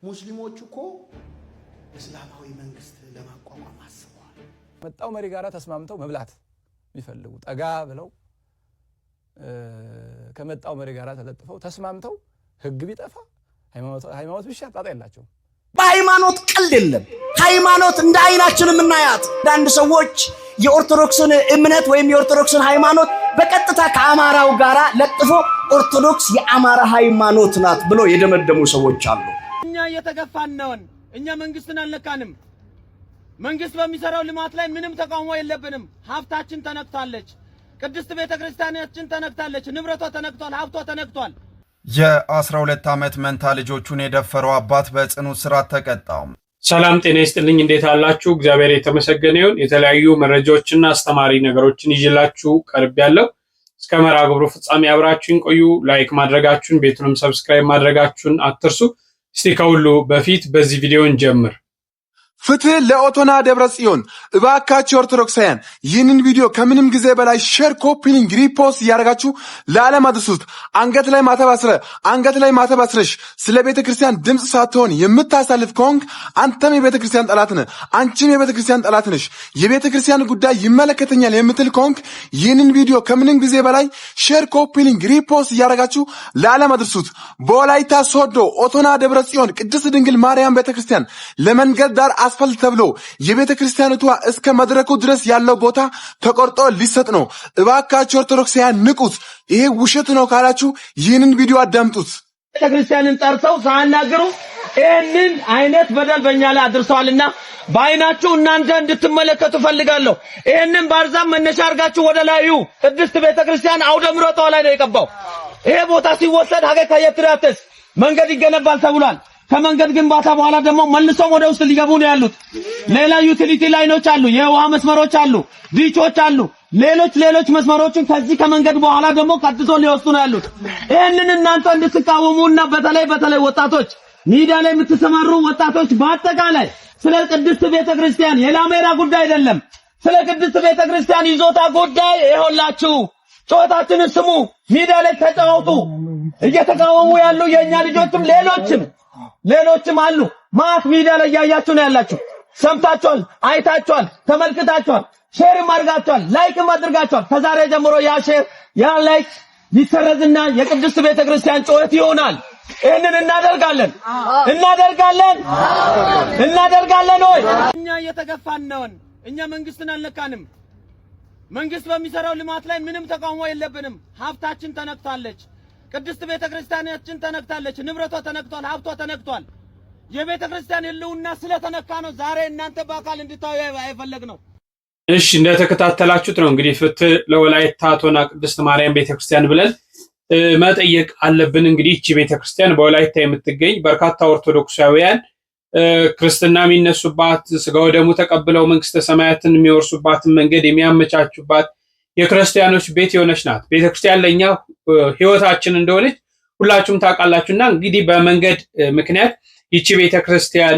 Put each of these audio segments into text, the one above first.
ሙስሊሞቹ እኮ እስላማዊ መንግስት ለማቋቋም አስበዋል። መጣው መሪ ጋራ ተስማምተው መብላት የሚፈልጉ ጠጋ ብለው ከመጣው መሪ ጋራ ተለጥፈው ተስማምተው ህግ ቢጠፋ ሃይማኖት ቢሻጣጣ ያላቸው በሃይማኖት ቀልድ የለም። ሃይማኖት እንደ አይናችን የምናያት አንድ ሰዎች የኦርቶዶክስን እምነት ወይም የኦርቶዶክስን ሃይማኖት በቀጥታ ከአማራው ጋራ ለጥፎ ኦርቶዶክስ የአማራ ሃይማኖት ናት ብሎ የደመደሙ ሰዎች አሉ። እኛ እየተገፋን ነው። እኛ መንግስትን አልነካንም። መንግስት በሚሰራው ልማት ላይ ምንም ተቃውሞ የለብንም። ሀብታችን ተነክቷለች። ቅድስት ቤተክርስቲያናችን ተነክታለች። ንብረቷ ተነክቷል። ሀብቷ ተነክቷል። የ12 ዓመት መንታ ልጆቹን የደፈረው አባት በጽኑ እስራት ተቀጣው። ሰላም ጤና ይስጥልኝ። እንዴት አላችሁ? እግዚአብሔር የተመሰገነ ይሁን። የተለያዩ መረጃዎችና አስተማሪ ነገሮችን ይዤላችሁ ቀርቤያለሁ። እስከ መርሃ ግብሩ ፍጻሜ አብራችሁን ቆዩ። ላይክ ማድረጋችሁን ቤቱንም ሰብስክራይብ ማድረጋችሁን አትርሱ። እስቲ ከሁሉ በፊት በዚህ ቪዲዮ እንጀምር። ፍትህ ለኦቶና ደብረ ጽዮን። እባካችሁ ኦርቶዶክሳውያን ይህንን ቪዲዮ ከምንም ጊዜ በላይ ሼር፣ ኮፒ ሊንክ፣ ሪፖስት እያደረጋችሁ ለዓለም አድርሱት። አንገት ላይ ማተብ አስረሽ ስለ ቤተ ክርስቲያን ድምፅ ሳትሆን የምታሳልፍ ከሆንክ አንተም የቤተ ክርስቲያን ጠላት ነህ፣ አንቺም የቤተ ክርስቲያን ጠላት ነሽ። የቤተ ክርስቲያን ጉዳይ ይመለከተኛል የምትል ከሆንክ ይህንን ቪዲዮ ከምንም ጊዜ በላይ ሼር፣ ኮፒ ሊንክ፣ ሪፖስት እያደረጋችሁ ለዓለም አድርሱት። በወላይታ ሶዶ ኦቶና ደብረ ጽዮን ቅድስት ድንግል ማርያም ቤተ ክርስቲያን ለመንገድ ዳር አስፈልግ ተብሎ የቤተ ክርስቲያኒቷ እስከ መድረኩ ድረስ ያለው ቦታ ተቆርጦ ሊሰጥ ነው። እባካችሁ ኦርቶዶክሳውያን ንቁት። ይሄ ውሸት ነው ካላችሁ ይህንን ቪዲዮ አዳምጡት። ቤተ ክርስቲያንን ጠርተው ሳያናግሩ ይህንን አይነት በደል በእኛ ላይ አድርሰዋልና በአይናችሁ እናንተ እንድትመለከቱ ፈልጋለሁ። ይህንን ባርዛም መነሻ አድርጋችሁ ወደ ላዩ ቅድስት ቤተ ክርስቲያን አውደ ምሕረቷ ላይ ነው የቀባው። ይሄ ቦታ ሲወሰድ ሀገር ከየትራተስ መንገድ ይገነባል ተብሏል። ከመንገድ ግንባታ በኋላ ደግሞ መልሶም ወደ ውስጥ ሊገቡ ነው ያሉት። ሌላ ዩቲሊቲ ላይኖች አሉ፣ የውሃ መስመሮች አሉ፣ ቢቾች አሉ፣ ሌሎች መስመሮችን ከዚህ ከመንገድ በኋላ ደግሞ ቀጥቶ ሊወስዱ ነው ያሉት። ይሄንን እናንተ እንድትቃወሙና በተለይ ወጣቶች ሚዲያ ላይ የምትሰማሩ ወጣቶች በአጠቃላይ ስለ ቅድስት ቤተክርስቲያን የላሜራ ጉዳይ አይደለም፣ ስለ ቅድስት ቤተክርስቲያን ይዞታ ጉዳይ ይሆንላችሁ። ጮታችንን ስሙ፣ ሚዲያ ላይ ተጫወቱ። እየተቃወሙ ያሉ የኛ ልጆችም ሌሎችም አሉ። ማስ ሚዲያ ላይ ያያችሁ ነው ያላችሁ። ሰምታችኋል፣ አይታችኋል፣ ተመልክታችኋል፣ ሼርም አድርጋችኋል፣ ላይክም አድርጋችኋል። ከዛሬ ጀምሮ ያ ሼር ያ ላይክ ይሰረዝና የቅድስት ቤተክርስቲያን ጩኸት ይሆናል። ይሄንን እናደርጋለን ወይ? እኛ እየተገፋን ነው። እኛ መንግስትን አልነካንም። መንግስት በሚሰራው ልማት ላይ ምንም ተቃውሞ የለብንም። ሀብታችን ተነክቷለች። ቅድስት ቤተክርስቲያናችን ተነክታለች። ንብረቷ ተነክቷል። ሀብቷ ተነክቷል። የቤተክርስቲያን ህልውና ስለተነካ ነው ዛሬ እናንተ በአካል እንድታዩ አይፈለግነው። እሺ እንደተከታተላችሁት ነው እንግዲህ ፍትህ ለወላይታ ኦቶና ቅድስት ማርያም ቤተክርስቲያን ብለን መጠየቅ አለብን። እንግዲህ እቺ ቤተክርስቲያን በወላይታ የምትገኝ በርካታ ኦርቶዶክሳውያን ክርስትና የሚነሱባት ስጋው ደሙ ተቀብለው መንግስተ ሰማያትን የሚወርሱባትን መንገድ የሚያመቻቹባት የክርስቲያኖች ቤት የሆነች ናት። ቤተክርስቲያን ለኛ ህይወታችን እንደሆነች ሁላችሁም ታውቃላችሁና እንግዲህ በመንገድ ምክንያት ይቺ ቤተክርስቲያን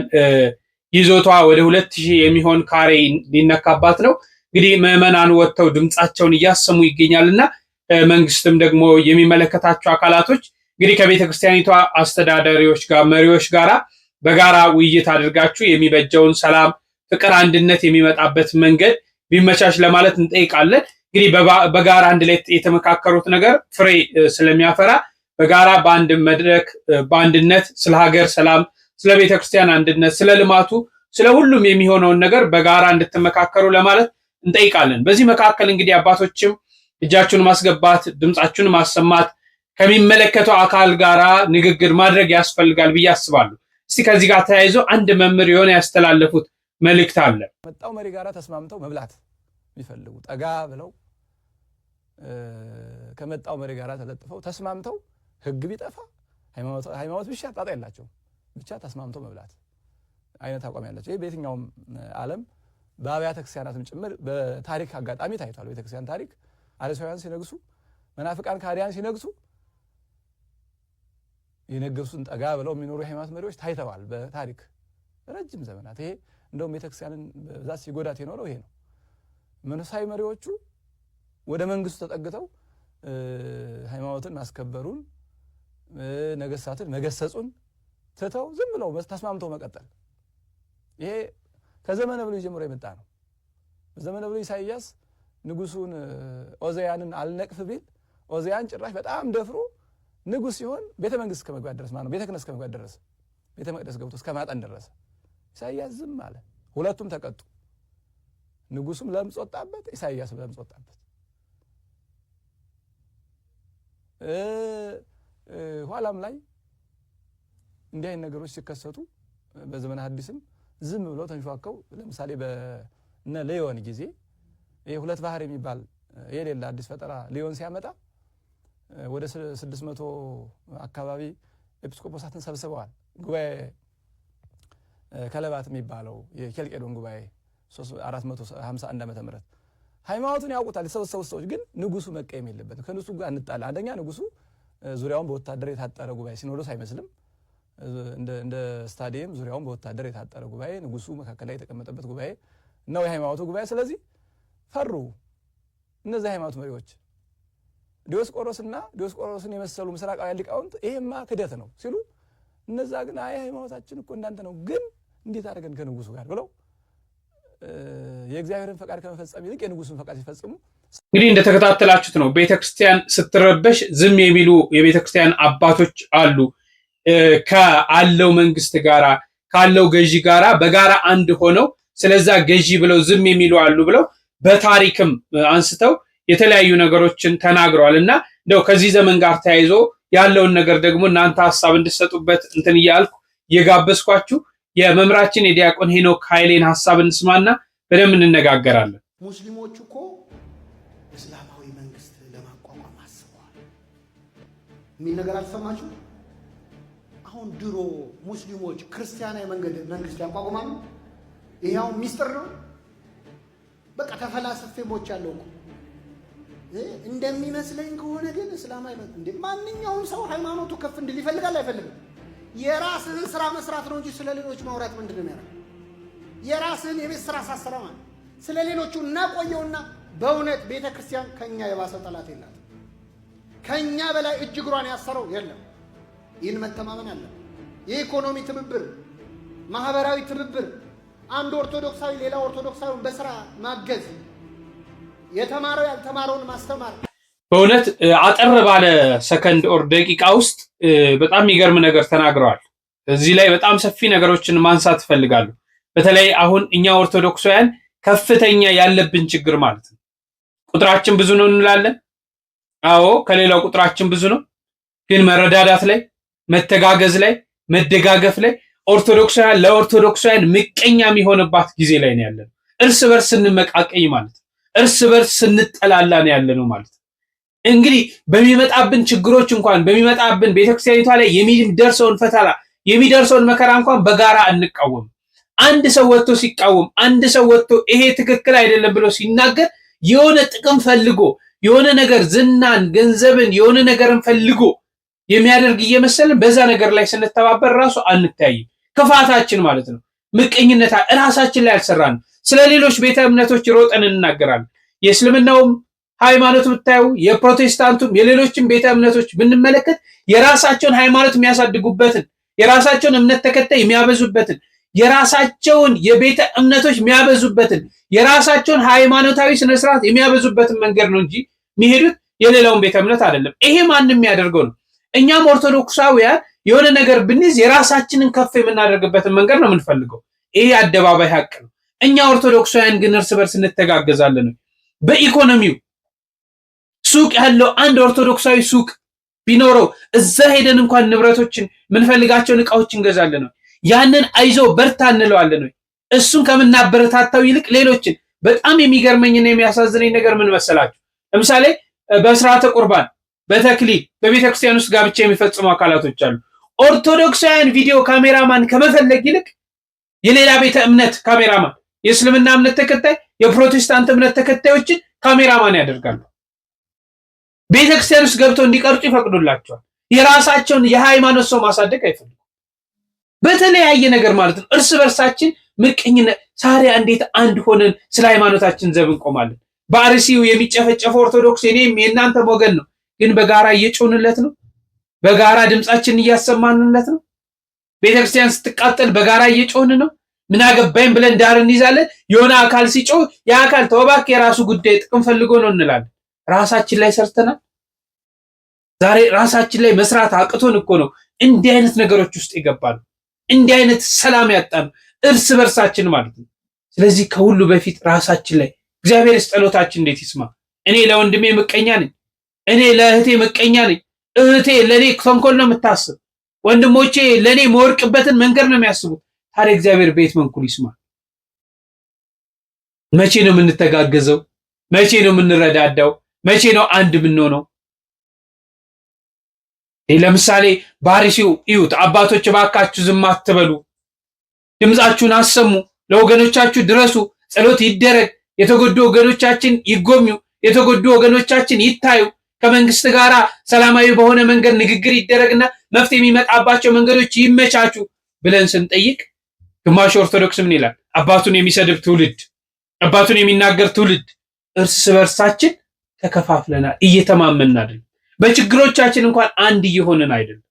ይዞቷ ወደ 2000 የሚሆን ካሬ ሊነካባት ነው። እንግዲህ ምዕመናን ወጥተው ድምጻቸውን እያሰሙ ይገኛልና መንግስትም ደግሞ የሚመለከታቸው አካላቶች እንግዲህ ከቤተክርስቲያኒቷ አስተዳዳሪዎች ጋር መሪዎች ጋራ በጋራ ውይይት አድርጋችሁ የሚበጀውን ሰላም፣ ፍቅር፣ አንድነት የሚመጣበት መንገድ ቢመቻች ለማለት እንጠይቃለን። እንግዲህ በጋራ አንድ ላይ የተመካከሩት ነገር ፍሬ ስለሚያፈራ በጋራ በአንድ መድረክ በአንድነት ስለ ሀገር ሰላም፣ ስለ ቤተክርስቲያን አንድነት፣ ስለ ልማቱ፣ ስለ ሁሉም የሚሆነውን ነገር በጋራ እንድትመካከሩ ለማለት እንጠይቃለን። በዚህ መካከል እንግዲህ አባቶችም እጃችሁን ማስገባት፣ ድምጻችሁን ማሰማት፣ ከሚመለከተው አካል ጋራ ንግግር ማድረግ ያስፈልጋል ብዬ አስባለሁ። እስቲ ከዚህ ጋር ተያይዞ አንድ መምህር የሆነ ያስተላለፉት መልእክት አለ። መጣው መሪ ጋራ ተስማምተው መብላት የሚፈልጉ ጠጋ ብለው ከመጣው መሪ ጋራ ተለጥፈው ተስማምተው ህግ ቢጠፋ ሃይማኖት ቢሻጣጣ ያላቸው ብቻ ተስማምተው መብላት አይነት አቋም ያላቸው። ይሄ በየትኛውም ዓለም በአብያተ ክርስቲያናትም ጭምር በታሪክ አጋጣሚ ታይቷል። ቤተክርስቲያን ታሪክ አርዮሳውያን ሲነግሱ፣ መናፍቃን ካዲያን ሲነግሱ የነገሱን ጠጋ ብለው የሚኖሩ የሃይማኖት መሪዎች ታይተዋል በታሪክ ረጅም ዘመናት። ይሄ እንደውም ቤተክርስቲያንን በዛት ሲጎዳት የኖረው ይሄ ነው። መንፈሳዊ መሪዎቹ ወደ መንግስቱ ተጠግተው ሃይማኖትን ማስከበሩን፣ ነገስታትን መገሰጹን፣ ትተው ዝም ብለው ተስማምተው መቀጠል። ይሄ ከዘመነ ብሉይ ጀምሮ የመጣ ነው። በዘመነ ብሉይ ኢሳይያስ ንጉሱን ኦዚያንን አልነቅፍ ቢል ኦዚያን ጭራሽ በጣም ደፍሮ ንጉስ ሲሆን ቤተ መንግስት ከመግባት ድረስ ማለት ነው፣ ቤተ ክህነት ከመግባት ድረስ ቤተ መቅደስ ገብቶ እስከ ማጠን ድረስ ኢሳይያስ ዝም አለ። ሁለቱም ተቀጡ። ንጉሱም ለምጽ ወጣበት፣ ኢሳይያስም ለምጽ ወጣበት። ኋላም ላይ እንዲህ አይነት ነገሮች ሲከሰቱ በዘመነ ሐዲስም ዝም ብለው ተንሿከው ለምሳሌ በእነ ሌዮን ጊዜ ይሄ ሁለት ባህር የሚባል የሌላ አዲስ ፈጠራ ሌዮን ሲያመጣ ወደ 600 አካባቢ ኤጲስቆጶሳትን ሰብስበዋል። ጉባኤ ከለባት የሚባለው የኬልቄዶን ጉባኤ 451 ዓመተ ምህረት ሃይማኖቱን ያውቁታል የተሰበሰቡ ሰዎች። ግን ንጉሱ መቀየም የለበትም። ከንጉሱ ጋር እንጣላ። አንደኛ ንጉሱ ዙሪያውን በወታደር የታጠረ ጉባኤ ሲኖዶስ አይመስልም። እንደ ስታዲየም ዙሪያውን በወታደር የታጠረ ጉባኤ፣ ንጉሱ መካከል ላይ የተቀመጠበት ጉባኤ ነው የሃይማኖቱ ጉባኤ። ስለዚህ ፈሩ እነዚህ ሃይማኖት መሪዎች ዲዮስቆሮስን የመሰሉ ምስራቃውያን ሊቃውንት ይሄማ ክደት ነው ሲሉ፣ እነዛ ግን አይ ሃይማኖታችን እኮ እንዳንተ ነው፣ ግን እንዴት አድርገን ከንጉሱ ጋር ብለው የእግዚአብሔርን ፈቃድ ከመፈጸም ይልቅ የንጉሱን ፈቃድ ሲፈጽሙ እንግዲህ እንደተከታተላችሁት ነው። ቤተክርስቲያን ስትረበሽ ዝም የሚሉ የቤተክርስቲያን አባቶች አሉ። ካለው መንግስት ጋራ ካለው ገዢ ጋራ በጋራ አንድ ሆነው ስለዛ ገዢ ብለው ዝም የሚሉ አሉ ብለው በታሪክም አንስተው የተለያዩ ነገሮችን ተናግረዋል። እና እንደው ከዚህ ዘመን ጋር ተያይዞ ያለውን ነገር ደግሞ እናንተ ሐሳብ እንድትሰጡበት እንትን እያልኩ እየጋበዝኳችሁ የመምራችን የዲያቆን ሄኖክ ኃይሌን ሐሳብ እንስማና በደንብ እንነጋገራለን። ሙስሊሞቹ እኮ እስላማዊ መንግስት ለማቋቋም አስበዋል የሚል ነገር አልሰማችሁ? አሁን ድሮ ሙስሊሞች ክርስቲያናዊ መንግስት ያቋቁማሉ። ይሄው ሚስጥር ነው። በቃ ተፈላስፌ ሞች ያለው እኮ እንደሚመስለኝ ከሆነ ግን እስላማዊ እንደ ማንኛውም ሰው ሃይማኖቱ ከፍ እንዲል ይፈልጋል አይፈልግም? የራስህን ስራ መስራት ነው እንጂ ስለሌሎች ማውራት ምንድነው ያለው? የራስህን የቤት ስራ ሳሰራማ ስለሌሎቹ እናቆየውና በእውነት ቤተክርስቲያን ከኛ የባሰ ጠላት የላት። ከኛ በላይ እጅ እግሯን ያሰረው የለም። ይህን መተማመን አለ። የኢኮኖሚ ትብብር፣ ማህበራዊ ትብብር፣ አንድ ኦርቶዶክሳዊ ሌላ ኦርቶዶክሳዊን በስራ ማገዝ፣ የተማረው ያልተማረውን ማስተማር። በእውነት አጠር ባለ ሰከንድ ኦር ደቂቃ ውስጥ በጣም የሚገርም ነገር ተናግረዋል። እዚህ ላይ በጣም ሰፊ ነገሮችን ማንሳት እፈልጋለሁ። በተለይ አሁን እኛ ኦርቶዶክሳውያን ከፍተኛ ያለብን ችግር ማለት ነው፣ ቁጥራችን ብዙ ነው እንላለን። አዎ ከሌላው ቁጥራችን ብዙ ነው። ግን መረዳዳት ላይ፣ መተጋገዝ ላይ፣ መደጋገፍ ላይ ኦርቶዶክሳውያን ለኦርቶዶክሳውያን ምቀኛ የሚሆንባት ጊዜ ላይ ነው ያለነው። እርስ በርስ ስንመቃቀኝ ማለት ነው፣ እርስ በርስ ስንጠላላ ነው ያለነው ማለት ነው። እንግዲህ በሚመጣብን ችግሮች እንኳን በሚመጣብን ቤተክርስቲያኒቷ ላይ የሚደርሰውን ፈተና የሚደርሰውን መከራ እንኳን በጋራ እንቃወም። አንድ ሰው ወጥቶ ሲቃወም፣ አንድ ሰው ወጥቶ ይሄ ትክክል አይደለም ብሎ ሲናገር የሆነ ጥቅም ፈልጎ የሆነ ነገር ዝናን፣ ገንዘብን፣ የሆነ ነገርን ፈልጎ የሚያደርግ እየመሰለን በዛ ነገር ላይ ስንተባበር ራሱ አንታይም። ክፋታችን ማለት ነው፣ ምቀኝነታ ራሳችን ላይ አልሰራንም። ስለ ሌሎች ቤተ እምነቶች ሮጠን እንናገራለን። የእስልምናውም ሃይማኖት ብታዩ፣ የፕሮቴስታንቱም የሌሎችም ቤተ እምነቶች ብንመለከት የራሳቸውን ሃይማኖት የሚያሳድጉበትን፣ የራሳቸውን እምነት ተከታይ የሚያበዙበትን፣ የራሳቸውን የቤተ እምነቶች የሚያበዙበትን፣ የራሳቸውን ሃይማኖታዊ ስነ ስርዓት የሚያበዙበትን መንገድ ነው እንጂ የሚሄዱት የሌላውን ቤተ እምነት አይደለም። ይሄ ማንም የሚያደርገው ነው። እኛም ኦርቶዶክሳውያን የሆነ ነገር ብንይዝ የራሳችንን ከፍ የምናደርግበትን መንገድ ነው የምንፈልገው። ይሄ አደባባይ ሀቅ ነው። እኛ ኦርቶዶክሳውያን ግን እርስ በርስ እንተጋገዛለን። በኢኮኖሚው ሱቅ ያለው አንድ ኦርቶዶክሳዊ ሱቅ ቢኖረው እዛ ሄደን እንኳን ንብረቶችን የምንፈልጋቸውን እቃዎች እንገዛለን። ያንን አይዞ በርታ እንለዋለን። እሱን ከምናበረታታው ይልቅ ሌሎችን በጣም የሚገርመኝና የሚያሳዝነኝ ነገር ምን መሰላችሁ? ለምሳሌ በስርዓተ ቁርባን፣ በተክሊል፣ በቤተክርስቲያን ውስጥ ጋብቻ የሚፈጽሙ አካላቶች አሉ። ኦርቶዶክሳውያን ቪዲዮ ካሜራማን ከመፈለግ ይልቅ የሌላ ቤተ እምነት ካሜራማን፣ የእስልምና እምነት ተከታይ፣ የፕሮቴስታንት እምነት ተከታዮችን ካሜራማን ያደርጋሉ። ቤተክርስቲያን ውስጥ ገብተው እንዲቀርጹ ይፈቅዱላቸዋል። የራሳቸውን የሃይማኖት ሰው ማሳደግ አይፈልጉም። በተለያየ ነገር ማለት ነው። እርስ በርሳችን ምቀኝነት። ታዲያ እንዴት አንድ ሆነን ስለ ሃይማኖታችን ዘብ እንቆማለን? በአርሲው የሚጨፈጨፈው ኦርቶዶክስ የኔም የእናንተም ወገን ነው፣ ግን በጋራ እየጮንለት ነው፣ በጋራ ድምጻችንን እያሰማንለት ነው። ቤተክርስቲያን ስትቃጠል በጋራ እየጮህን ነው። ምን አገባኝ ብለን ዳር እንይዛለን። የሆነ አካል ሲጮህ ያ አካል ተወባክ የራሱ ጉዳይ ጥቅም ፈልጎ ነው እንላለን። ራሳችን ላይ ሰርተናል። ዛሬ ራሳችን ላይ መስራት አቅቶን እኮ ነው እንዲህ አይነት ነገሮች ውስጥ ይገባሉ። እንዲህ አይነት ሰላም ያጣን እርስ በርሳችን ማለት ነው። ስለዚህ ከሁሉ በፊት ራሳችን ላይ እግዚአብሔር ጸሎታችን እንዴት ይስማ። እኔ ለወንድሜ ምቀኛ ነኝ፣ እኔ ለእህቴ ምቀኛ ነኝ። እህቴ ለኔ ተንኮል ነው የምታስብ፣ ወንድሞቼ ለኔ መወርቅበትን መንገድ ነው የሚያስቡት። ታዲያ እግዚአብሔር ቤት መንኩል ይስማ። መቼ ነው የምንተጋገዘው? መቼ ነው የምንረዳዳው? መቼ ነው አንድ የምንሆነው? ለምሳሌ ባሪሲው እዩት። አባቶች እባካችሁ ዝም አትበሉ፣ ድምጻችሁን አሰሙ፣ ለወገኖቻችሁ ድረሱ፣ ጸሎት ይደረግ፣ የተጎዱ ወገኖቻችን ይጎብኙ፣ የተጎዱ ወገኖቻችን ይታዩ፣ ከመንግስት ጋር ሰላማዊ በሆነ መንገድ ንግግር ይደረግና መፍትሄ የሚመጣባቸው መንገዶች ይመቻቹ ብለን ስንጠይቅ ግማሽ ኦርቶዶክስ ምን ይላል? አባቱን የሚሰድብ ትውልድ፣ አባቱን የሚናገር ትውልድ። እርስ በርሳችን ተከፋፍለናል፣ እየተማመንን አይደለም። በችግሮቻችን እንኳን አንድ እየሆንን አይደለም።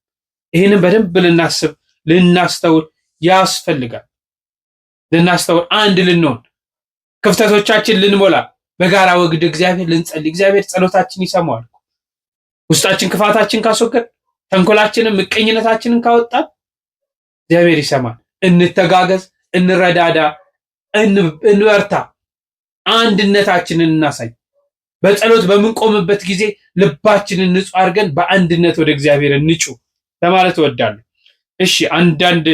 ይህንን በደንብ ልናስብ ልናስተውል ያስፈልጋል። ልናስተውል፣ አንድ ልንሆን፣ ክፍተቶቻችን ልንሞላ፣ በጋራ ወግድ እግዚአብሔር ልንጸልይ። እግዚአብሔር ጸሎታችን ይሰማዋል። ውስጣችን ክፋታችን ካስወገድ፣ ተንኮላችንን ምቀኝነታችንን ካወጣን እግዚአብሔር ይሰማል። እንተጋገዝ፣ እንረዳዳ፣ እንበርታ፣ አንድነታችንን እናሳይ። በጸሎት በምንቆምበት ጊዜ ልባችንን ንጹህ አድርገን በአንድነት ወደ እግዚአብሔር እንጩ ለማለት እወዳለሁ። እሺ አንዳንድ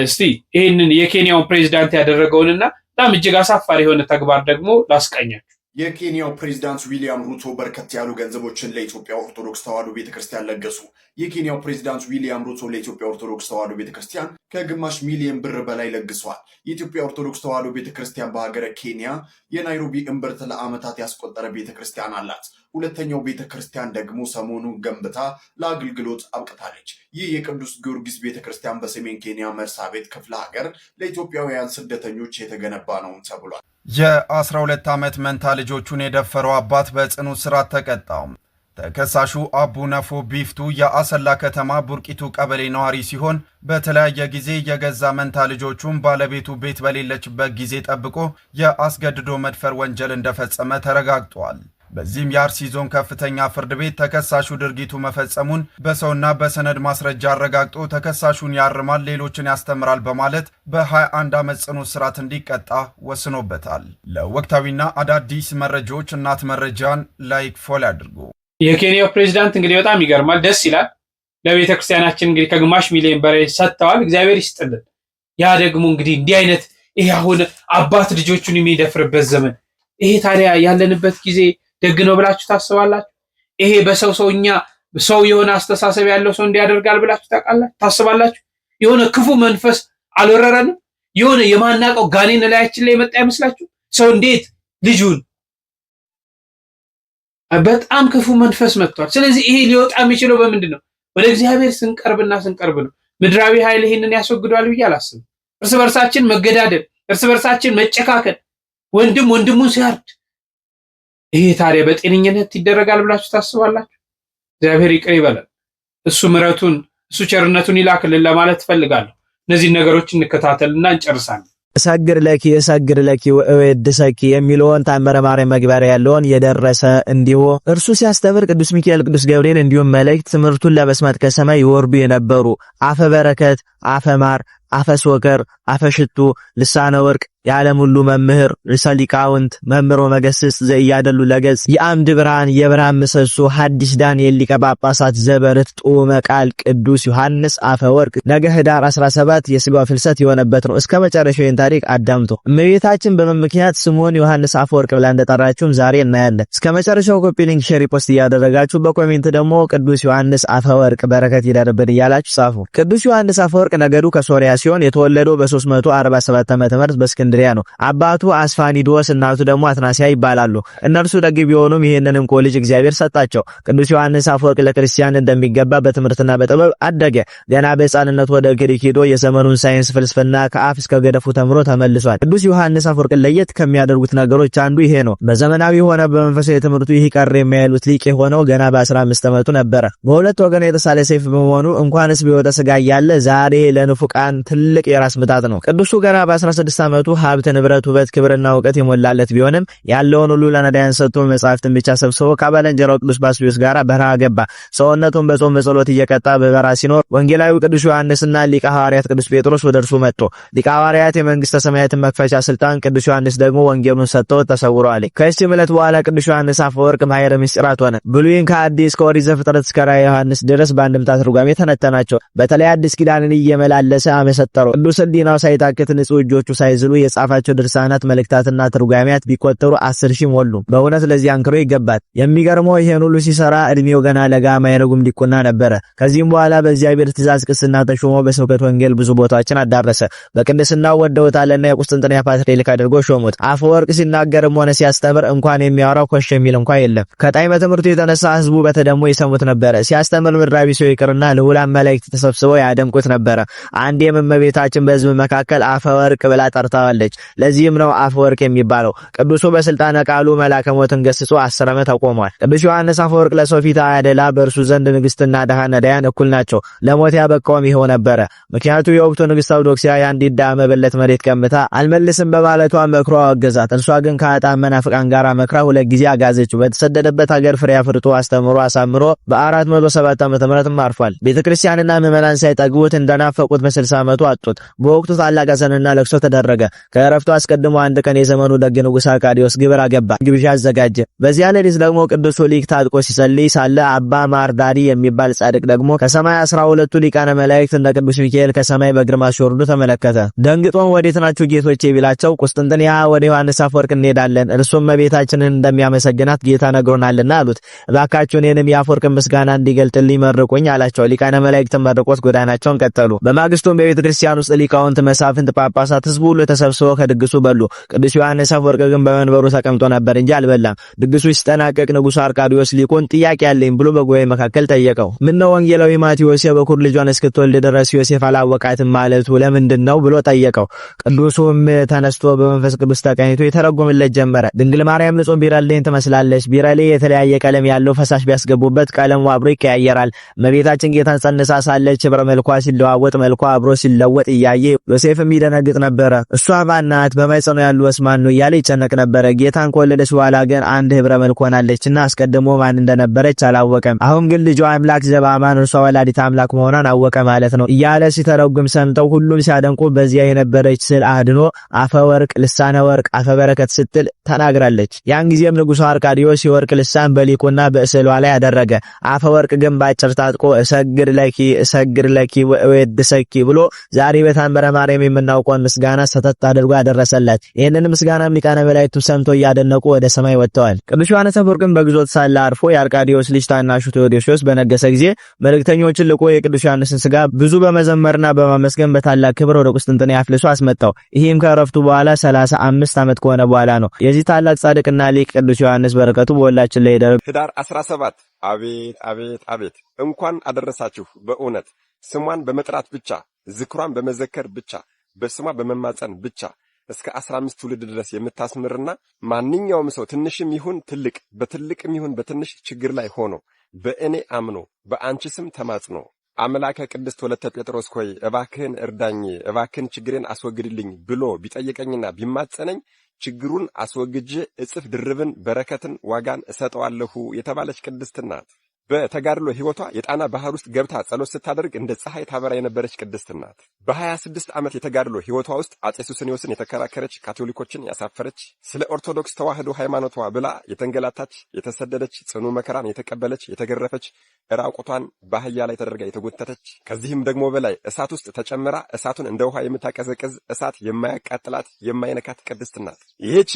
እስቲ ይሄንን የኬንያውን ፕሬዝዳንት ያደረገውንና በጣም እጅግ አሳፋሪ የሆነ ተግባር ደግሞ ላስቀኛችሁ። የኬንያው ፕሬዝዳንት ዊሊያም ሩቶ በርከት ያሉ ገንዘቦችን ለኢትዮጵያ ኦርቶዶክስ ተዋሕዶ ቤተክርስቲያን ለገሱ። የኬንያው ፕሬዝዳንት ዊሊያም ሩቶ ለኢትዮጵያ ኦርቶዶክስ ተዋሕዶ ቤተክርስቲያን ከግማሽ ሚሊዮን ብር በላይ ለግሷል። የኢትዮጵያ ኦርቶዶክስ ተዋሕዶ ቤተክርስቲያን በሀገረ ኬንያ የናይሮቢ እምብርት ለዓመታት ያስቆጠረ ቤተክርስቲያን አላት። ሁለተኛው ቤተክርስቲያን ደግሞ ሰሞኑን ገንብታ ለአገልግሎት አብቅታለች። ይህ የቅዱስ ጊዮርጊስ ቤተክርስቲያን በሰሜን ኬንያ መርሳቤት ክፍለ ሀገር ለኢትዮጵያውያን ስደተኞች የተገነባ ነው ተብሏል። የ12 ዓመት መንታ ልጆቹን የደፈረው አባት በጽኑ እስራት ተቀጣው። ተከሳሹ አቡ ነፎ ቢፍቱ የአሰላ ከተማ ቡርቂቱ ቀበሌ ነዋሪ ሲሆን በተለያየ ጊዜ የገዛ መንታ ልጆቹን ባለቤቱ ቤት በሌለችበት ጊዜ ጠብቆ የአስገድዶ መድፈር ወንጀል እንደፈጸመ ተረጋግጧል። በዚህም የአርሲ ዞን ከፍተኛ ፍርድ ቤት ተከሳሹ ድርጊቱ መፈጸሙን በሰውና በሰነድ ማስረጃ አረጋግጦ ተከሳሹን ያርማል፣ ሌሎችን ያስተምራል በማለት በ21 ዓመት ጽኑ እስራት እንዲቀጣ ወስኖበታል። ለወቅታዊና አዳዲስ መረጃዎች እናት መረጃን ላይክ ፎሎ ያድርጉ። የኬንያው ፕሬዝዳንት እንግዲህ በጣም ይገርማል፣ ደስ ይላል። ለቤተ ክርስቲያናችን እንግዲህ ከግማሽ ሚሊዮን በላይ ሰጥተዋል። እግዚአብሔር ይስጥልን። ያ ደግሞ እንግዲህ እንዲህ አይነት ይሄ አሁን አባት ልጆቹን የሚደፍርበት ዘመን ይሄ ታዲያ ያለንበት ጊዜ ደግ ነው ብላችሁ ታስባላችሁ? ይሄ በሰው ሰውኛ ሰው የሆነ አስተሳሰብ ያለው ሰው እንዲያደርጋል ብላችሁ ታስባላችሁ? የሆነ ክፉ መንፈስ አልወረረንም? የሆነ የማናቀው ጋኔን ላያችን ላይ መጣ ይመስላችሁ? ሰው እንዴት ልጁን በጣም ክፉ መንፈስ መጥቷል። ስለዚህ ይሄ ሊወጣ የሚችለው በምንድን ነው? ወደ እግዚአብሔር ስንቀርብ ነው። ምድራዊ ኃይል ይሄንን ያስወግዷል ብዬ አላስብም። እርስ በርሳችን መገዳደል፣ እርስ በርሳችን መጨካከል፣ ወንድም ወንድሙን ሲያርድ ይሄ ታዲያ በጤነኝነት ይደረጋል ብላችሁ ታስባላችሁ? እግዚአብሔር ይቅር ይበላል። እሱ ምሕረቱን እሱ ቸርነቱን ይላክልን ለማለት ፈልጋለሁ። እነዚህ ነገሮች እንከታተልና እንጨርሳለን። እሰግድ ለኪ ወእወድሰኪ የሚለውን ታምረ ማርያም መግባሪያ ያለውን የደረሰ እንዲሁ እርሱ ሲያስተምር ቅዱስ ሚካኤል፣ ቅዱስ ገብርኤል እንዲሁም መላእክት ትምህርቱን ለመስማት ከሰማይ ይወርዱ የነበሩ አፈ በረከት፣ አፈ ማር፣ አፈ ሶከር፣ አፈ ሽቱ፣ ልሳነ ወርቅ የዓለም ሁሉ መምህር ርዕሰ ሊቃውንት መምህሮ መገስጽ ዘእያደሉ ለገጽ የአምድ ብርሃን የብርሃን ምሰሶ ሐዲስ ዳንኤል ሊቀ ጳጳሳት ዘበርት ጡመ ቃል ቅዱስ ዮሐንስ አፈ ወርቅ ነገ ህዳር 17 የሥጋው ፍልሰት የሆነበት ነው። እስከ መጨረሻው ይህን ታሪክ አዳምጦ እመቤታችን በምን ምክንያት ስምዖን ዮሐንስ አፈ ወርቅ ብላ እንደጠራችሁም ዛሬ እናያለን። እስከ መጨረሻው ኮፒ ሊንክ ሼር ፖስት እያደረጋችሁ በኮሜንት ደግሞ ቅዱስ ዮሐንስ አፈ ወርቅ በረከት ይደርብን እያላችሁ ጻፉ። ቅዱስ ዮሐንስ አፈ ወርቅ ነገዱ ከሶሪያ ሲሆን የተወለደው በ347 ዓመተ ምህረት በእስክንድሪያ ነው። አባቱ አስፋኒዶስ እናቱ ደግሞ አትናሲያ ይባላሉ። እነርሱ ደግ ቢሆኑም ይሄንንም ልጅ እግዚአብሔር ሰጣቸው። ቅዱስ ዮሐንስ አፈወርቅ ለክርስቲያን እንደሚገባ በትምህርትና በጥበብ አደገ። ገና በሕፃንነቱ ወደ ግሪክ ሄዶ የዘመኑን ሳይንስ ፍልስፍና ከአፍ እስከ ገደፉ ተምሮ ተመልሷል። ቅዱስ ዮሐንስ አፈወርቅ ለየት ከሚያደርጉት ነገሮች አንዱ ይሄ ነው። በዘመናዊ ሆነ በመንፈሳዊ ትምህርቱ ይህ ቀር የማይሉት ሊቅ የሆነው ገና በ15 ዓመቱ ነበረ። በሁለት ወገን የተሳለ ሰይፍ በመሆኑ እንኳንስ ቢወጣ ስጋ ያለ ዛሬ ለንፉቃን ትልቅ የራስ ምታት ነው። ቅዱሱ ገና በ16 ዓመቱ ሀብት፣ ንብረት፣ ውበት፣ ክብርና እውቀት የሞላለት ቢሆንም ያለውን ሁሉ ለነዳያን ሰጥቶ መጻሕፍትን ብቻ ሰብስቦ ከባልንጀራው ቅዱስ ባስልዮስ ጋር በረሃ ገባ። ሰውነቱን በጾም በጸሎት እየቀጣ በበረሃ ሲኖር ወንጌላዊ ቅዱስ ዮሐንስና ሊቀ ሐዋርያት ቅዱስ ጴጥሮስ ወደ እርሱ መጡ። ሊቀ ሐዋርያት የመንግስተ ሰማያትን መክፈቻ ስልጣን፣ ቅዱስ ዮሐንስ ደግሞ ወንጌሉን ሰጥተው ተሰውረዋል። ከዚህም ዕለት በኋላ ቅዱስ ዮሐንስ አፈወርቅ ማኅየረ ምስጢራት ሆነ። ብሉይን ከአዲስ ከኦሪት ዘፍጥረት እስከ ራዕየ ዮሐንስ ድረስ በአንድምታ ትርጓሜ ተነተናቸው። በተለይ አዲስ ኪዳንን እየመላለሰ አመሰጠረው። ቅዱስ ሕሊናው ሳይታክት ንጹሕ እጆቹ ሳይዝሉ የጻፋቸው ድርሳናት መልእክታትና ትርጓሜያት ቢቆጠሩ 10,000 ሞሉ። በእውነት ለዚህ አንክሮ ይገባል። የሚገርመው ይሄን ሁሉ ሲሰራ እድሜው ገና ለጋ ማይረጉም ዲቁና ነበረ። ከዚህም በኋላ በእግዚአብሔር ትእዛዝ ቅስና ተሾሞ በስብከተ ወንጌል ብዙ ቦታዎችን አዳረሰ። በቅድስናው ወደውታልና የቁስጥንጥንያ ፓትርያርክ አድርጎ ሾሙት። አፈወርቅ ሲናገርም ሆነ ሲያስተምር እንኳን የሚያወራው ኮሽ የሚል እንኳን የለም። ከጣዕመ ትምህርቱ የተነሳ ህዝቡ በተደሞ ይሰሙት ነበረ። ሲያስተምር ምድራዊ ሰው ይቅርና ልዑላን መላእክት ተሰብስበው ያደምቁት ነበረ። አንዴም እመቤታችን በህዝብ መካከል አፈወርቅ ብላ ጠርታዋለች። ለዚህም ነው አፈወርቅ የሚባለው። ቅዱሱ በስልጣነ ቃሉ መላከ ሞትን ገስጾ 10 ዓመት አቆሟል። ቅዱስ ዮሐንስ አፈወርቅ ለሰው ፊት አያደላ፣ በእርሱ ዘንድ ንግስትና ድሃ ነዳያን እኩል ናቸው። ለሞት ያበቃውም ይኸው ነበረ። ምክንያቱ የወቅቱ ንግስት አውዶክሲያ የአንዲት ድሃ መበለት መሬት ቀምታ አልመልስም በማለቷ መክሯ አገዛት። እርሷ ግን ከአጣም መናፍቃን ጋር መክራ 2 ጊዜ አጋዘችው። በተሰደደበት ሀገር ፍሬ አፍርቶ አስተምሮ አሳምሮ በ407 ዓመተ ምህረትም አርፏል። ቤተክርስቲያንና ምዕመናን ሳይጠግቡት እንደናፈቁት በ60 ዓመቱ አጡት። በወቅቱ ታላቅ ሐዘንና ለቅሶ ተደረገ። ከዕረፍቱ አስቀድሞ አንድ ቀን የዘመኑ ደግ ንጉሥ አርቃዲዮስ ግብር አገባ፣ ግብዣ አዘጋጀ። በዚያ ሌሊት ደግሞ ቅዱሱ ሊቅ ታጥቆ ሲጸልይ ሳለ አባ ማርዳሪ የሚባል ጻድቅ ደግሞ ከሰማይ 12ቱ ሊቃነ መላእክት እንደ ቅዱስ ሚካኤል ከሰማይ በግርማ ሲወርዱ ተመለከተ። ደንግጦም ወዴት ናችሁ ጌቶቼ ቢላቸው ቁስጥንጥንያ ወደ ዮሐንስ አፈወርቅ እንሄዳለን፣ እርሱም እመቤታችንን እንደሚያመሰግናት ጌታ ነግሮናልና አሉት። እባካችሁ እኔንም የአፈወርቅን ምስጋና እንዲገልጥልኝ መርቁኝ አላቸው። ሊቃነ መላእክትን መርቆት ጎዳናቸውን ቀጠሉ። በማግስቱም በቤተ ክርስቲያን ውስጥ ሊቃውንት፣ መሳፍንት፣ ጳጳሳት፣ ህዝቡ ሁሉ ተሰብስበው ከድግሱ በሉ። ቅዱስ ዮሐንስ አፈወርቅ ግን በመንበሩ ተቀምጦ ነበር እንጂ አልበላም። ድግሱ ሲጠናቀቅ ንጉሡ አርቃዲዮስ ሊቁን ጥያቄ ያለኝ ብሎ በጉባኤ መካከል ጠየቀው። ምነው ወንጌላዊ ማቴዎስ የበኩር ልጇን እስክትወልድ ድረስ ዮሴፍ አላወቃትም ማለቱ ለምንድን ነው ብሎ ጠየቀው። ቅዱሱም ተነስቶ በመንፈስ ቅዱስ ተቀኝቶ የተረጎመለት ጀመረ። ድንግል ማርያም ንጹሕ ቢረሌን ትመስላለች። ቢረሌ የተለያየ ቀለም ያለው ፈሳሽ ቢያስገቡበት ቀለሙ አብሮ ይቀያየራል። እመቤታችን ጌታን ጸንሳ ሳለች ህብረ መልኳ ሲለዋወጥ መልኳ አብሮ ሲለወጥ እያየ ዮሴፍም ይደነግጥ ነበረ። እሷ ማናት? በማኅፀኗ ያሉ ወስማን ነው እያለ ይጨነቅ ነበረ። ጌታን ከወለደች በኋላ ግን አንድ ህብረ መልክ ሆናለችና አስቀድሞ ማን እንደነበረች አላወቀም። አሁን ግን ልጇ አምላክ ዘበአማን እርሷ ወላዲተ አምላክ መሆኗን አወቀ ማለት ነው እያለ ሲተረጉም ሰምተው ሁሉም ሲያደንቁ በዚያ የነበረች ስዕል አድኖ አፈወርቅ ልሳነ ወርቅ አፈ በረከት ስትል ተናግራለች። ያን ጊዜም ንጉሡ አርቃዲዮስ የወርቅ ልሳን በሊቁና በስዕሏ ላይ አደረገ። አፈወርቅ ግን ባጭር ታጥቆ እሰግድ ለኪ ወእወድሰኪ ብሎ ዛሬ በታምረ ማርያም የምናውቀውን ምስጋና ሰተት አድርጎ ያደረሰላት። ይህንን ምስጋናም ሊቃነ መላእክቱ ሰምቶ እያደነቁ ወደ ሰማይ ወጥተዋል። ቅዱስ ዮሐንስ አፈወርቅም በግዞት ሳለ አርፎ የአርቃዲዮስ ልጅ ታናሹ ቴዎዶሲዮስ በነገሰ ጊዜ መልእክተኞችን ልኮ የቅዱስ ዮሐንስን ስጋ ብዙ በመዘመርና በማመስገን በታላቅ ክብር ወደ ቁስጥንጥንያ አፍልሶ አስመጣው። ይህም ከዕረፍቱ በኋላ 35 ዓመት ከሆነ በኋላ ነው። የዚህ ታላቅ ጻድቅና ሊቅ ቅዱስ ዮሐንስ በረከቱ በሁላችን ላይ ይደር። ህዳር 17 አቤት አቤት አቤት! እንኳን አደረሳችሁ። በእውነት ስሟን በመጥራት ብቻ፣ ዝክሯን በመዘከር ብቻ፣ በስሟ በመማጸን ብቻ እስከ 15 ትውልድ ድረስ የምታስምርና ማንኛውም ሰው ትንሽም ይሁን ትልቅ፣ በትልቅም ይሁን በትንሽ ችግር ላይ ሆኖ በእኔ አምኖ በአንቺ ስም ተማጽኖ አምላከ ቅድስት ወለተ ጴጥሮስ ሆይ እባክህን እርዳኝ፣ እባክህን ችግሬን አስወግድልኝ ብሎ ቢጠየቀኝና ቢማጸነኝ ችግሩን አስወግጄ እጽፍ ድርብን በረከትን ዋጋን እሰጠዋለሁ የተባለች ቅድስት ናት። በተጋድሎ ሕይወቷ የጣና ባህር ውስጥ ገብታ ጸሎት ስታደርግ እንደ ፀሐይ ታበራ የነበረች ቅድስት ናት። በ26 ዓመት የተጋድሎ ሕይወቷ ውስጥ አጼ ሱስንዮስን የተከራከረች፣ ካቶሊኮችን ያሳፈረች፣ ስለ ኦርቶዶክስ ተዋህዶ ሃይማኖቷ ብላ የተንገላታች፣ የተሰደደች፣ ጽኑ መከራን የተቀበለች፣ የተገረፈች፣ ራቁቷን በአህያ ላይ ተደርጋ የተጎተተች፣ ከዚህም ደግሞ በላይ እሳት ውስጥ ተጨምራ እሳቱን እንደ ውሃ የምታቀዘቅዝ፣ እሳት የማያቃጥላት የማይነካት ቅድስት ናት። ይህች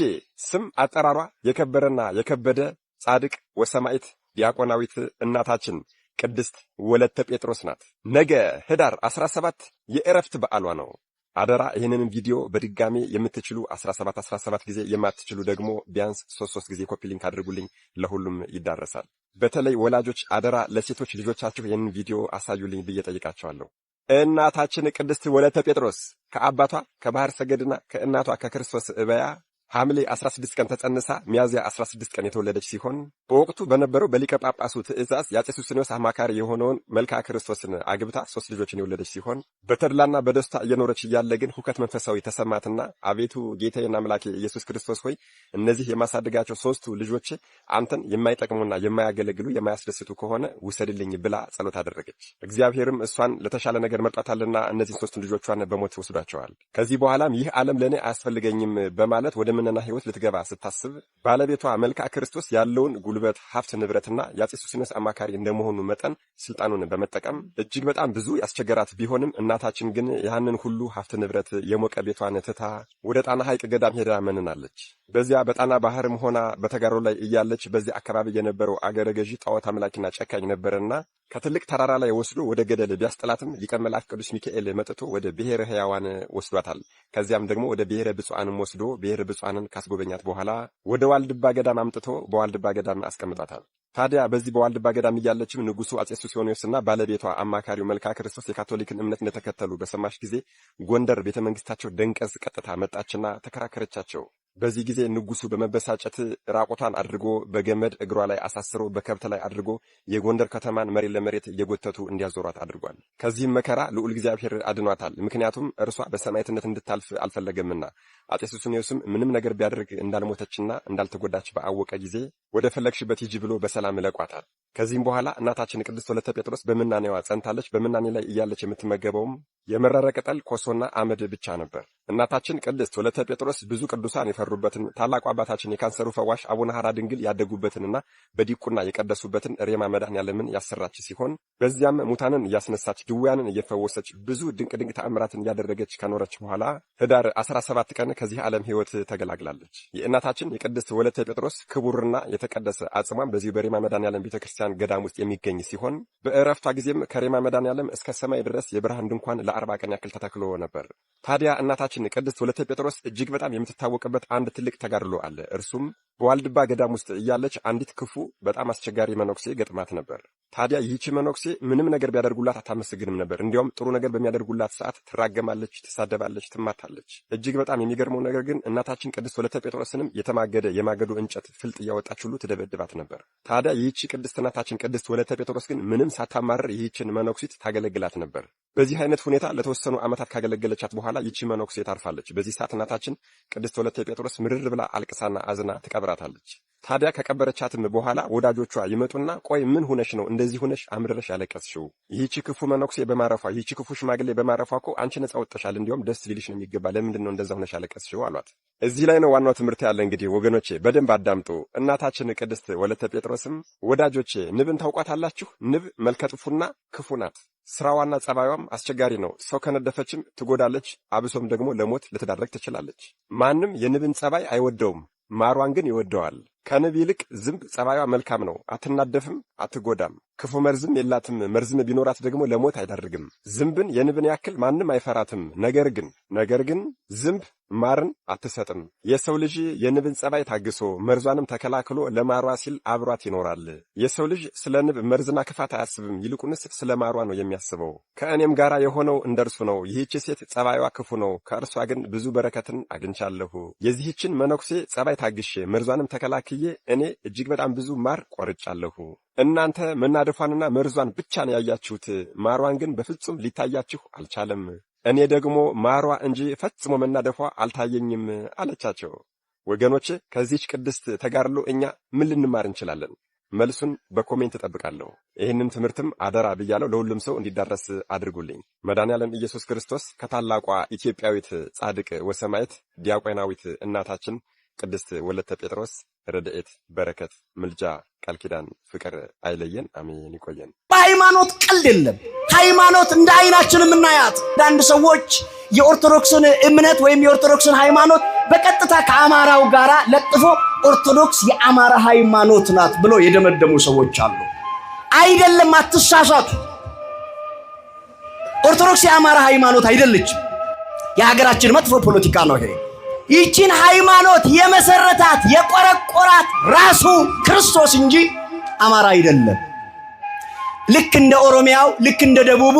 ስም አጠራሯ የከበረና የከበደ ጻድቅ ወሰማዕት ዲያቆናዊት እናታችን ቅድስት ወለተ ጴጥሮስ ናት። ነገ ህዳር 17 የእረፍት በዓሏ ነው። አደራ ይህንን ቪዲዮ በድጋሚ የምትችሉ 17 ጊዜ የማትችሉ ደግሞ ቢያንስ 3 ጊዜ ኮፒ ሊንክ አድርጉልኝ፣ ለሁሉም ይዳረሳል። በተለይ ወላጆች አደራ ለሴቶች ልጆቻችሁ ይህንን ቪዲዮ አሳዩልኝ ብዬ ጠይቃቸዋለሁ። እናታችን ቅድስት ወለተ ጴጥሮስ ከአባቷ ከባህር ሰገድና ከእናቷ ከክርስቶስ እበያ ሐምሌ 16 ቀን ተጸንሳ ሚያዝያ 16 ቀን የተወለደች ሲሆን በወቅቱ በነበረው በሊቀ ጳጳሱ ትእዛዝ የአፄ ሱስንዮስ አማካሪ የሆነውን መልክዓ ክርስቶስን አግብታ 3 ልጆችን የወለደች ሲሆን በተድላና በደስታ እየኖረች እያለ ግን ሁከት መንፈሳዊ ተሰማትና አቤቱ ጌታዬና አምላኬ ኢየሱስ ክርስቶስ ሆይ እነዚህ የማሳድጋቸው 3ቱ ልጆች አንተን የማይጠቅሙና የማያገለግሉ የማያስደስቱ ከሆነ ውሰድልኝ ብላ ጸሎት አደረገች። እግዚአብሔርም እሷን ለተሻለ ነገር መርጧታልና እነዚህን 3 ልጆቿን በሞት ወስዷቸዋል። ከዚህ በኋላም ይህ ዓለም ለእኔ አያስፈልገኝም በማለት ወደ ምንና ሕይወት ልትገባ ስታስብ ባለቤቷ መልክዓ ክርስቶስ ያለውን ጉልበት፣ ሀብት፣ ንብረትና የአፄ ሱስንዮስ አማካሪ እንደመሆኑ መጠን ስልጣኑን በመጠቀም እጅግ በጣም ብዙ ያስቸገራት ቢሆንም እናታችን ግን ያንን ሁሉ ሀብት ንብረት የሞቀ ቤቷን ትታ ወደ ጣና ሐይቅ ገዳም ሄዳ መንናለች። በዚያ በጣና ባህርም ሆና በተጋሮ ላይ እያለች በዚህ አካባቢ የነበረው አገረ ገዢ ጣዖት አምላኪና ጨካኝ ነበርና ከትልቅ ተራራ ላይ ወስዶ ወደ ገደል ቢያስጥላትም ሊቀ መላእክት ቅዱስ ሚካኤል መጥቶ ወደ ብሔረ ሕያዋን ወስዷታል። ከዚያም ደግሞ ወደ ብሔረ ብፁዓንም ወስዶ ብሔረ ብፁዓንን ካስጎበኛት በኋላ ወደ ዋልድባ ገዳም አምጥቶ በዋልድባ ገዳም አስቀምጣታል። ታዲያ በዚህ በዋልድባ ገዳም እያለችም ንጉሡ አፄ ሱስንዮስና ባለቤቷ አማካሪው መልክዓ ክርስቶስ የካቶሊክን እምነት እንደተከተሉ በሰማች ጊዜ ጎንደር ቤተ መንግስታቸው ደንቀዝ ቀጥታ መጣችና ተከራከረቻቸው። በዚህ ጊዜ ንጉሡ በመበሳጨት ራቆቷን አድርጎ በገመድ እግሯ ላይ አሳስሮ በከብት ላይ አድርጎ የጎንደር ከተማን መሬት ለመሬት እየጎተቱ እንዲያዞሯት አድርጓል። ከዚህም መከራ ልዑል እግዚአብሔር አድኗታል። ምክንያቱም እርሷ በሰማዕትነት እንድታልፍ አልፈለገምና። አፄ ሱስንዮስም ምንም ነገር ቢያደርግ እንዳልሞተችና እንዳልተጎዳች በአወቀ ጊዜ ወደ ፈለግሽበት ሂጂ ብሎ በሰላም ለቋታል። ከዚህም በኋላ እናታችን ቅድስት ወለተ ጴጥሮስ በምናኔዋ ጸንታለች። በምናኔ ላይ እያለች የምትመገበውም የመረረ ቅጠል ኮሶና አመድ ብቻ ነበር። እናታችን ቅድስት ወለተ ጴጥሮስ ብዙ ቅዱሳን የፈሩበትን ታላቁ አባታችን የካንሰሩ ፈዋሽ አቡነ ሐራ ድንግል ያደጉበትንና በዲቁና የቀደሱበትን ሬማ መድኃኔዓለምን ያሰራች ሲሆን በዚያም ሙታንን እያስነሳች ድውያንን እየፈወሰች ብዙ ድንቅ ተአምራትን እያደረገች ከኖረች በኋላ ህዳር 17 ቀን ከዚህ ዓለም ሕይወት ተገላግላለች። የእናታችን የቅድስት ወለተ ጴጥሮስ ክቡርና የተቀደሰ አጽሟም በዚህ በሬማ መድኃኔዓለም ቤተክርስቲያን ገዳም ውስጥ የሚገኝ ሲሆን በእረፍቷ ጊዜም ከሬማ መድኃኔዓለም እስከ ሰማይ ድረስ የብርሃን ድንኳን ለ40 ቀን ያክል ተተክሎ ነበር። ታዲያ እናታችን ቅድስት ወለተ ጴጥሮስ እጅግ በጣም የምትታወቅበት አንድ ትልቅ ተጋድሎ አለ። እርሱም በዋልድባ ገዳም ውስጥ እያለች አንዲት ክፉ በጣም አስቸጋሪ መነኩሴ ገጥማት ነበር። ታዲያ ይህቺ መነኩሴ ምንም ነገር ቢያደርጉላት አታመሰግንም ነበር። እንዲያውም ጥሩ ነገር በሚያደርጉላት ሰዓት ትራገማለች፣ ትሳደባለች፣ ትማታለች። እጅግ በጣም የሚገርመው ነገር ግን እናታችን ቅድስት ወለተ ጴጥሮስንም የተማገደ የማገዶ እንጨት ፍልጥ እያወጣች ሁሉ ትደበድባት ነበር። ታዲያ ይህቺ ቅድስት እናታችን ቅድስት ወለተ ጴጥሮስ ግን ምንም ሳታማርር ይህችን መነኩሲት ታገለግላት ነበር። በዚህ አይነት ሁኔታ ለተወሰኑ ዓመታት ካገለገለቻት በኋላ ይህቺ መነኩሴ ታርፋለች። በዚህ ሰዓት እናታችን ቅድስት ወለተ ጴጥሮስ ምርር ብላ አልቅሳና አዝና ትቀብራታለች። ታዲያ ከቀበረቻትም በኋላ ወዳጆቿ ይመጡና ቆይ ምን ሆነሽ ነው እንደዚህ ሆነሽ አምርረሽ ያለቀስሽው? ይህቺ ክፉ መነኩሴ በማረፏ ይህቺ ክፉ ሽማግሌ በማረፏ እኮ አንቺ ነጻ ወጥተሻል፣ እንዲያውም ደስ ሊልሽ ነው የሚገባ። ለምንድን ነው እንደዛ ሆነሽ ያለቀስሽው አሏት። እዚህ ላይ ነው ዋናው ትምህርት ያለ። እንግዲህ ወገኖቼ በደንብ አዳምጡ። እናታችን ቅድስት ወለተ ጴጥሮስም ወዳጆቼ ንብን ታውቋታላችሁ? ንብ መልከጥፉና ክፉ ናት። ስራዋና ጸባዩም አስቸጋሪ ነው። ሰው ከነደፈችም ትጎዳለች፣ አብሶም ደግሞ ለሞት ልትዳረግ ትችላለች። ማንም የንብን ጸባይ አይወደውም፣ ማሯን ግን ይወደዋል። ከንብ ይልቅ ዝንብ ጸባዩዋ መልካም ነው። አትናደፍም፣ አትጎዳም፣ ክፉ መርዝም የላትም። መርዝም ቢኖራት ደግሞ ለሞት አይዳርግም። ዝንብን የንብን ያክል ማንም አይፈራትም። ነገር ግን ዝንብ ማርን አትሰጥም። የሰው ልጅ የንብን ጸባይ ታግሶ መርዟንም ተከላክሎ ለማሯ ሲል አብሯት ይኖራል። የሰው ልጅ ስለ ንብ መርዝና ክፋት አያስብም፣ ይልቁንስ ስለ ማሯ ነው የሚያስበው። ከእኔም ጋር የሆነው እንደርሱ ነው። ይህች ሴት ጸባዩዋ ክፉ ነው፣ ከእርሷ ግን ብዙ በረከትን አግኝቻለሁ። የዚህችን መነኩሴ ጸባይ ታግሼ መርዟንም ተከላክዬ እኔ እጅግ በጣም ብዙ ማር ቆርጫለሁ። እናንተ መናደፏንና መርዟን ብቻ ነው ያያችሁት፣ ማሯን ግን በፍጹም ሊታያችሁ አልቻለም። እኔ ደግሞ ማሯ እንጂ ፈጽሞ መናደፏ አልታየኝም አለቻቸው። ወገኖች ከዚህች ቅድስት ተጋድሎ እኛ ምን ልንማር እንችላለን? መልሱን በኮሜንት እጠብቃለሁ። ይህንን ትምህርትም አደራ ብያለሁ፣ ለሁሉም ሰው እንዲዳረስ አድርጉልኝ። መድኃኔዓለም ኢየሱስ ክርስቶስ ከታላቋ ኢትዮጵያዊት ጻድቅ ወሰማዕት ዲያቆናዊት እናታችን ቅድስት ወለተ ጴጥሮስ ረድኤት፣ በረከት፣ ምልጃ፣ ቃል ኪዳን፣ ፍቅር አይለየን። አሜን። ይቆየን። በሃይማኖት ቀልድ የለም። ሃይማኖት እንደ አይናችን የምናያት። አንዳንድ ሰዎች የኦርቶዶክስን እምነት ወይም የኦርቶዶክስን ሃይማኖት በቀጥታ ከአማራው ጋር ለጥፎ ኦርቶዶክስ የአማራ ሃይማኖት ናት ብሎ የደመደሙ ሰዎች አሉ። አይደለም። አትሳሳቱ። ኦርቶዶክስ የአማራ ሃይማኖት አይደለችም። የሀገራችን መጥፎ ፖለቲካ ነው ይሄ። ይህችን ሃይማኖት የመሰረታት የቆረቆራት ራሱ ክርስቶስ እንጂ አማራ አይደለም። ልክ እንደ ኦሮሚያው ልክ እንደ ደቡቡ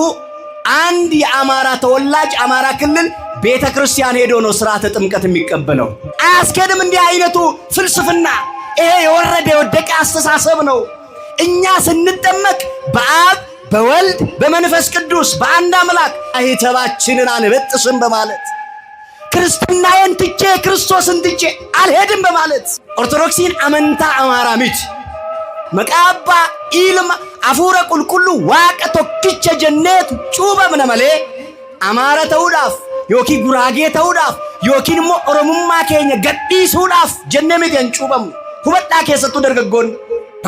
አንድ የአማራ ተወላጅ አማራ ክልል ቤተ ክርስቲያን ሄዶ ነው ሥርዓተ ጥምቀት የሚቀበለው። አያስኬድም እንዲህ አይነቱ ፍልስፍና። ይሄ የወረደ የወደቀ አስተሳሰብ ነው። እኛ ስንጠመቅ በአብ በወልድ በመንፈስ ቅዱስ በአንድ አምላክ አይተባችንን አንበጥስም በማለት ክርስትናዬን ትቼ ክርስቶስን ትቼ አልሄድም በማለት ኦርቶዶክሲን አመንታ አማራ ሚት መቃባ ኢልማ አፉረ ቁልቁሉ ዋቀ ቶኪቸ ጀኔቱ ጩበምነ መሌ አማራ ተውዳፍ ዮኪ ጉራጌ ተውዳፍ ዮኪን ሞ ኦሮሙማ ኬኛ ገዲሱዳፍ ጀነ ሚቴን ጩበሙ ሁበዳ ኬሰቱ ደርገጎን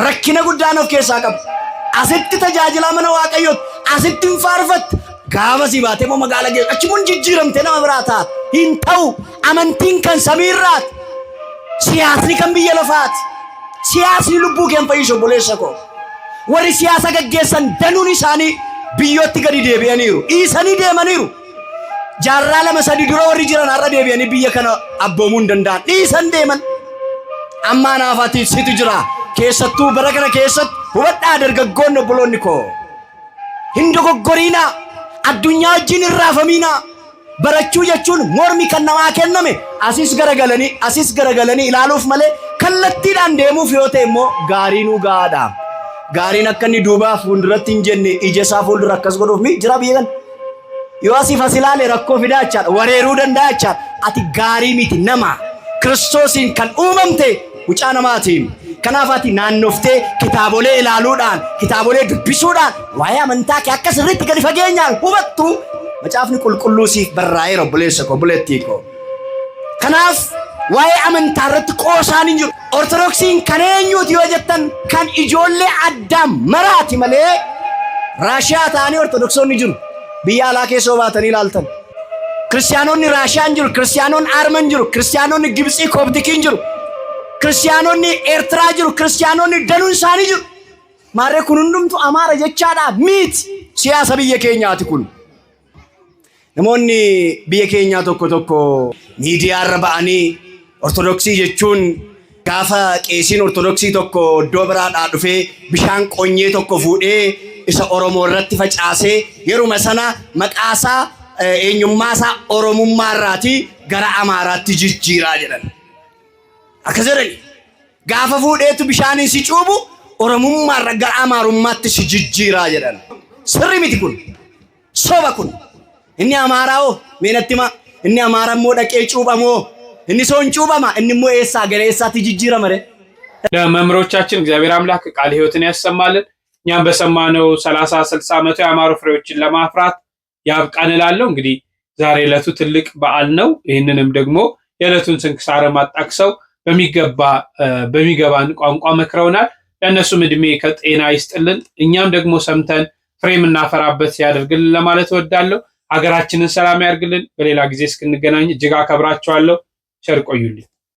ረኪነ ጉዳኖፍ ኬሳ ቀብ አስት ተጃጅላ መነ ዋቀዮት አስትን ፋርፈት ጋበሲ ባቴ ሞ መጋላ ጌ አችሙን ጅጅረምቴ ነመብራታት ሂንተው አመንቲን ከን ሰሚራት ሲያስኒ ከን ብየለፋት siyaasni lubbuu keen fayyisho boleessako warri siyaasa gaggeessan danuun isaanii biyyootti gadi deebi'aniiru dhiisanii deemaniiru. Jaarraa lama sadi dura warri jiran har'a deebi'anii biyya kana abboomuu hin danda'an dhiisan deeman. Amma naafaati situ jira keessattuu bara kana keessatti hubadhaa dargaggoonni obboloonni koo hin dogoggoriinaa addunyaa wajjin hin raafamiinaa. barachuu jechuun mormi kan namaa kenname asis garagalanii ilaaluuf malee kallattiidhaan deemuuf yoo ta'e immoo gaariinuu gaadha. Gaariin akka inni duubaaf fuulduratti hin jenne ija isaa fuuldura akkas godhuuf mi jira biyya kana. Yoo asii fasilaale rakkoo fidaa jechaadha wareeruu danda'a jechaadha. Ati gaarii miti nama Kiristoosiin kan uumamte mucaa namaatiin. Kanaaf ati naannoftee kitaabolee ilaaluudhaan kitaabolee dubbisuudhaan waa'ee amantaa kee akka sirriitti gadi fageenyaan hubattu macaafni qulqulluu siif barraa'ee obboleessa koo obboleettii koo. Kanaaf waa'ee amantaa irratti qoosaan hin jiru. Ortodoksiin kan eenyuuti yoo jettan kan ijoollee Addaam maraati malee Raashiyaa ta'anii ortodoksonni jiru. Biyya alaa keessoo baatanii ilaaltan. Kiristaanonni Raashiyaan jiru, kiristaanonni Arman jiru, kiristaanonni Gibxii Kooptikiin jiru, kiristaanonni Eertiraa jiru, kiristaanonni danuun isaanii jiru. Maarree kun hundumtu Amaara jechaadha miti siyaasa biyya keenyaati kun. Namoonni biyya keenyaa tokko miidiyaa irra ba'anii ortodoksii jechuun gaafa qeesiin ortodoksii tokko iddoo biraadhaa dhufee bishaan qonyee tokko fuudhee isa Oromoo irratti facaasee yeruma sana maqaasaa eenyummaasaa Oromummaa irraatii gara Amaaraatti jijjiiraa jedhan. Akkas jedhani gaafa fuudheetu bishaaniin si cuubu Oromummaa irra gara Amaarummaatti si jijjiiraa jedhan. Sirri miti kun soba kun. Inni Amaaraoo meenattima inni Amaara immoo dhaqee cuubamoo inni soon cuubama inni immoo eessaa gara eessaatti jijjiirama re ለመምህሮቻችን እግዚአብሔር አምላክ ቃል ሕይወትን ያሰማልን። እኛም በሰማነው 30 60 መቶ ያማሩ ፍሬዎችን ለማፍራት ያብቃን እላለሁ። እንግዲህ ዛሬ ዕለቱ ትልቅ በዓል ነው። ይህንንም ደግሞ የዕለቱን ስንክሳር ማጣቅሰው በሚገባን ቋንቋ መክረውናል። ለእነሱም እድሜ ከጤና ይስጥልን፣ እኛም ደግሞ ሰምተን ፍሬ የምናፈራበት ያደርግልን ለማለት እወዳለሁ። ሀገራችንን ሰላም ያርግልን። በሌላ ጊዜ እስክንገናኝ እጅግ አከብራችኋለሁ። ቸር ቆዩልኝ።